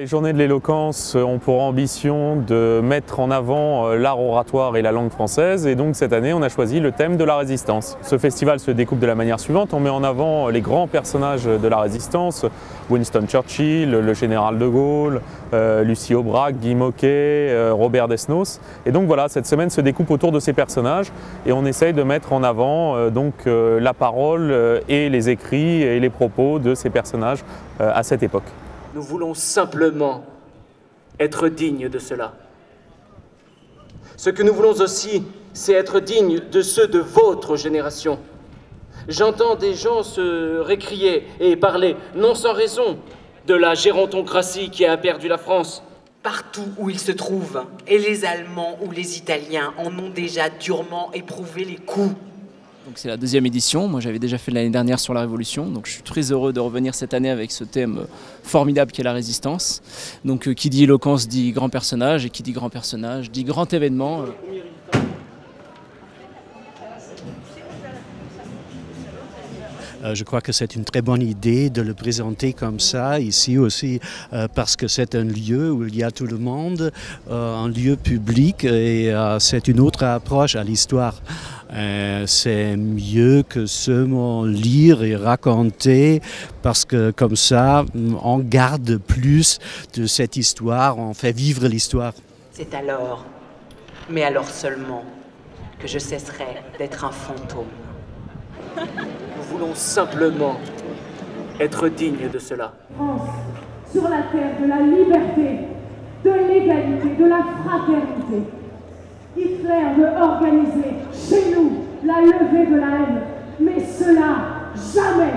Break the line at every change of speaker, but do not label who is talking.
Les journées de l'éloquence ont pour ambition de mettre en avant l'art oratoire et la langue française, et donc cette année on a choisi le thème de la résistance. Ce festival se découpe de la manière suivante: on met en avant les grands personnages de la résistance, Winston Churchill, le général de Gaulle, Lucie Aubrac, Guy Môquet, Robert Desnos, et donc voilà, cette semaine se découpe autour de ces personnages et on essaye de mettre en avant la parole et les écrits et les propos de ces personnages à cette époque.
Nous voulons simplement être dignes de cela. Ce que nous voulons aussi, c'est être dignes de ceux de votre génération. J'entends des gens se récrier et parler, non sans raison, de la gérontocratie qui a perdu la France.
Partout où ils se trouvent, et les Allemands ou les Italiens en ont déjà durement éprouvé les coups.
Donc c'est la deuxième édition, moi j'avais déjà fait l'année dernière sur la Révolution, donc je suis très heureux de revenir cette année avec ce thème formidable qu'est la résistance. Donc qui dit éloquence dit grand personnage, et qui dit grand personnage dit grand événement.
Je crois que c'est une très bonne idée de le présenter comme ça, ici aussi, parce que c'est un lieu où il y a tout le monde, un lieu public, et c'est une autre approche à l'histoire. C'est mieux que seulement lire et raconter, parce que comme ça, on garde plus de cette histoire, on fait vivre l'histoire.
C'est alors, mais alors seulement, que je cesserai d'être un fantôme.
Nous voulons simplement être dignes de cela.
France, sur la terre de la liberté, de l'égalité, de la fraternité. Hitler veut organiser chez nous la levée de la haine, mais cela jamais